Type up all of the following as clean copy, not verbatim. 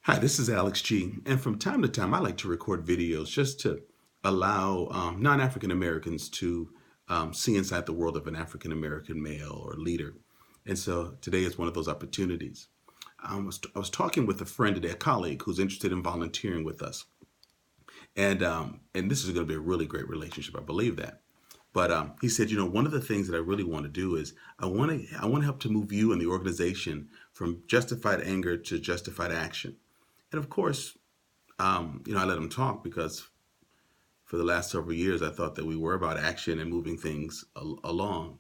Hi, this is Alex G. And from time to time, I like to record videos just to allow non African Americans to see inside the world of an African American male or leader. And so today is one of those opportunities. I was talking with a friend today, a colleague who's interested in volunteering with us. And this is going to be a really great relationship. I believe that. But he said, one of the things that I really want to do is I want to help to move you and the organization from justified anger to justified action. And of course, I let him talk because for the last several years, I thought that we were about action and moving things along.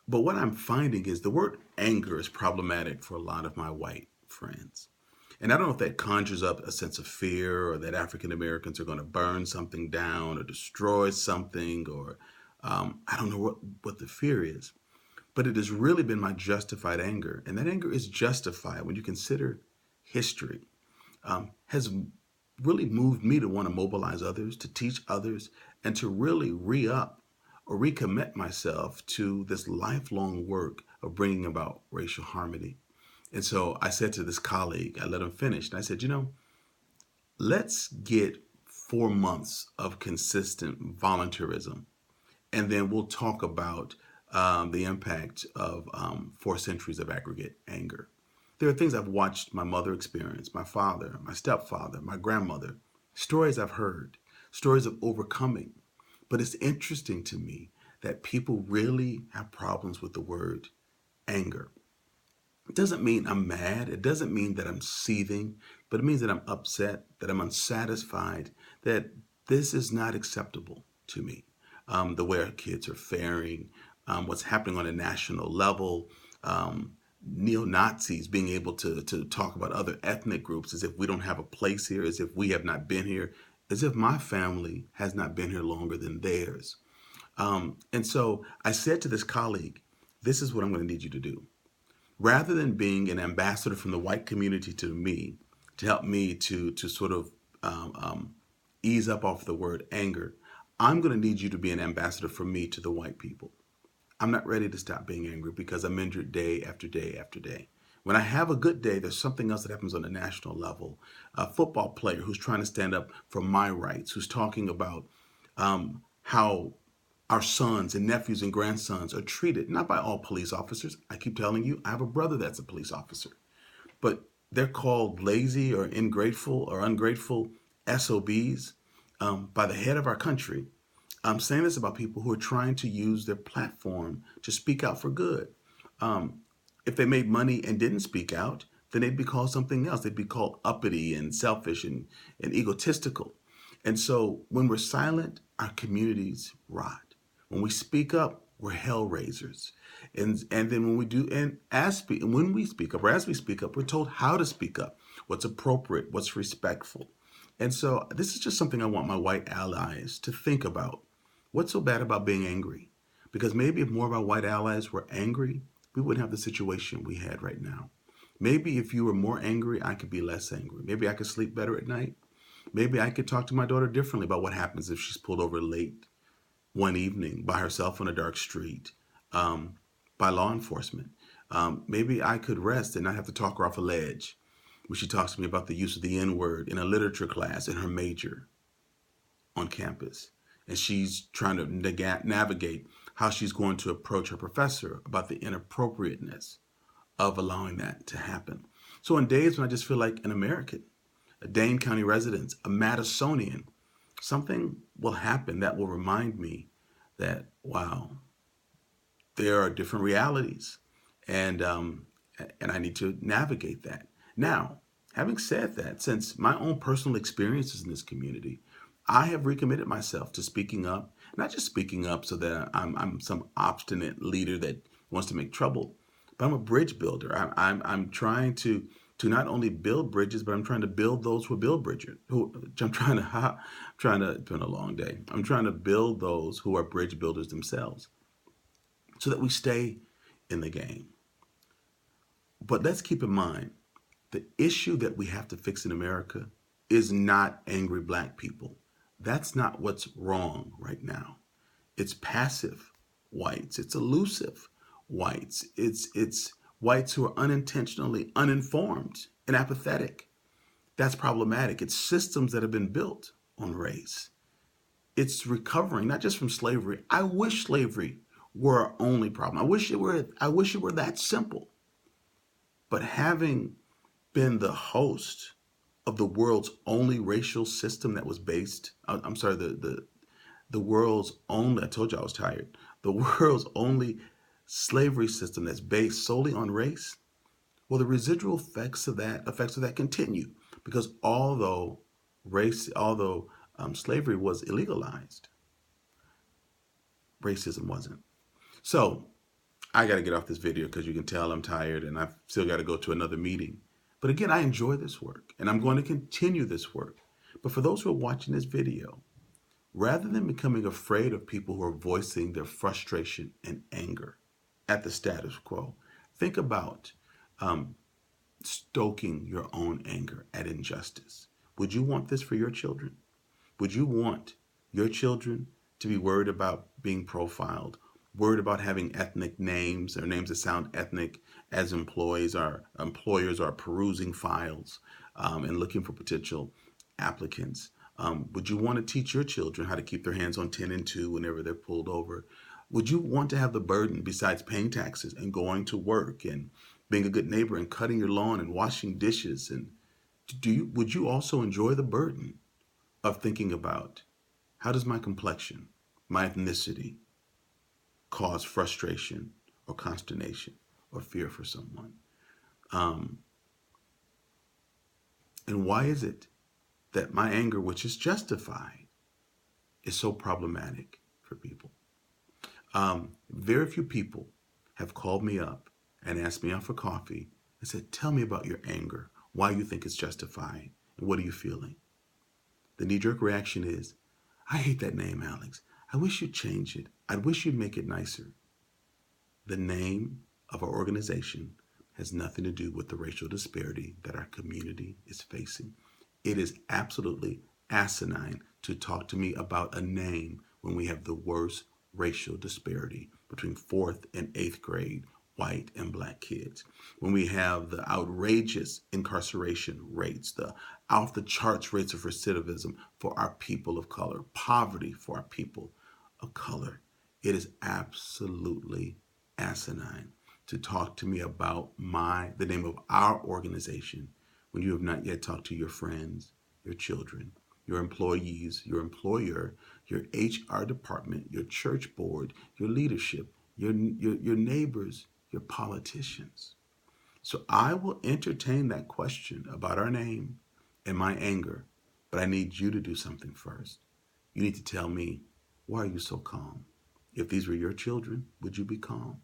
But what I'm finding is the word anger is problematic for a lot of my white friends. And I don't know if that conjures up a sense of fear or that African Americans are going to burn something down or destroy something or I don't know what the fear is. But it has really been my justified anger. And that anger is justified when you consider history. Has really moved me to want to mobilize others, to teach others, and to really re up or recommit myself to this lifelong work of bringing about racial harmony. And so I said to this colleague, I let him finish, and I said, let's get 4 months of consistent volunteerism, and then we'll talk about the impact of 4 centuries of aggregate anger. There are things I've watched my mother experience, my father, my stepfather, my grandmother, stories I've heard, stories of overcoming. But it's interesting to me that people really have problems with the word anger. It doesn't mean I'm mad. It doesn't mean that I'm seething, but it means that I'm upset, that I'm unsatisfied, that this is not acceptable to me. The way our kids are faring, what's happening on a national level, neo Nazis being able to talk about other ethnic groups as if we don't have a place here, as if we have not been here, as if my family has not been here longer than theirs. And so I said to this colleague, this is what I'm going to need you to do. Rather than being an ambassador from the white community to me, to help me to sort of ease up off the word anger, I'm going to need you to be an ambassador for me to the white people. I'm not ready to stop being angry because I'm injured day after day after day. When I have a good day, there's something else that happens on a national level. A football player who's trying to stand up for my rights, who's talking about how our sons and nephews and grandsons are treated, not by all police officers. I keep telling you, I have a brother that's a police officer, but they're called lazy or ingrateful or ungrateful SOBs by the head of our country. I'm saying this about people who are trying to use their platform to speak out for good. Um, if they made money and didn't speak out, then they'd be called something else. They'd be called uppity and selfish and egotistical. And so when we're silent, our communities rot. When we speak up, we're hell raisers. And then when we do, and when we speak up, or as we speak up, we're told how to speak up, what's appropriate, what's respectful. And so this is just something I want my white allies to think about. What's so bad about being angry? Because maybe if more of our white allies were angry, we wouldn't have the situation we had right now. Maybe if you were more angry, I could be less angry. Maybe I could sleep better at night. Maybe I could talk to my daughter differently about what happens if she's pulled over late one evening by herself on a dark street um, by law enforcement. Maybe I could rest and not have to talk her off a ledge when she talks to me about the use of the N word in a literature class in her major on campus. And she's trying to navigate how she's going to approach her professor about the inappropriateness of allowing that to happen. So, on days when I just feel like an American, a Dane County resident, a Madisonian, something will happen that will remind me that, wow, there are different realities. And, um, and I need to navigate that. Now, having said that, since my own personal experiences in this community, I have recommitted myself to speaking up, not just speaking up so that I'm some obstinate leader that wants to make trouble, but I'm a bridge builder. I'm trying to not only build bridges, but I'm trying to build those who build bridges. It's been a long day. I'm trying to build those who are bridge builders themselves so that we stay in the game. But let's keep in mind the issue that we have to fix in America is not angry black people. That's not what's wrong right now. It's passive whites. It's elusive whites. It's whites who are unintentionally uninformed and apathetic. That's problematic. It's systems that have been built on race. It's recovering not just from slavery. I wish slavery were our only problem. I wish it were that simple. But having been the host of the world's only racial system that was based, I'm sorry, the world's only, I told you I was tired, the world's only slavery system that's based solely on race, well, the residual effects of that continue, because although slavery was illegalized, racism wasn't. So I got to get off this video because you can tell I'm tired and I've still got to go to another meeting. But again, I enjoy this work and I'm going to continue this work. But for those who are watching this video, rather than becoming afraid of people who are voicing their frustration and anger at the status quo, think about um, stoking your own anger at injustice. Would you want this for your children? Would you want your children to be worried about being profiled, worried about having ethnic names or names that sound ethnic as employers are perusing files and looking for potential applicants? Would you want to teach your children how to keep their hands on 10 and 2 whenever they're pulled over? Would you want to have the burden, besides paying taxes and going to work and being a good neighbor and cutting your lawn and washing dishes? And would you also enjoy the burden of thinking about how does my complexion, my ethnicity, cause frustration or consternation or fear for someone? Um, and why is it that my anger, which is justified, is so problematic for people? Very few people have called me up and asked me out for coffee and said, tell me about your anger, why you think it's justified, and what are you feeling? The knee-jerk reaction is, I hate that name, Alex. I wish you'd change it. I wish you'd make it nicer. The name of our organization has nothing to do with the racial disparity that our community is facing. It is absolutely asinine to talk to me about a name when we have the worst racial disparity between 4th and 8th grade white and black kids, when we have the outrageous incarceration rates, the off the charts rates of recidivism for our people of color, poverty for our people of color. It is absolutely asinine to talk to me about the name of our organization when you have not yet talked to your friends, your children, your employees, your employer, your HR department, your church board, your leadership, your neighbors, your politicians. So I will entertain that question about our name and my anger, but I need you to do something first. You need to tell me, why are you so calm? If these were your children, would you be calm?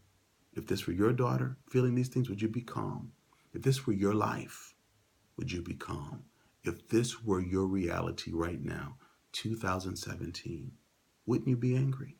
If this were your daughter feeling these things, would you be calm? If this were your life, would you be calm? If this were your reality right now, 2017, wouldn't you be angry?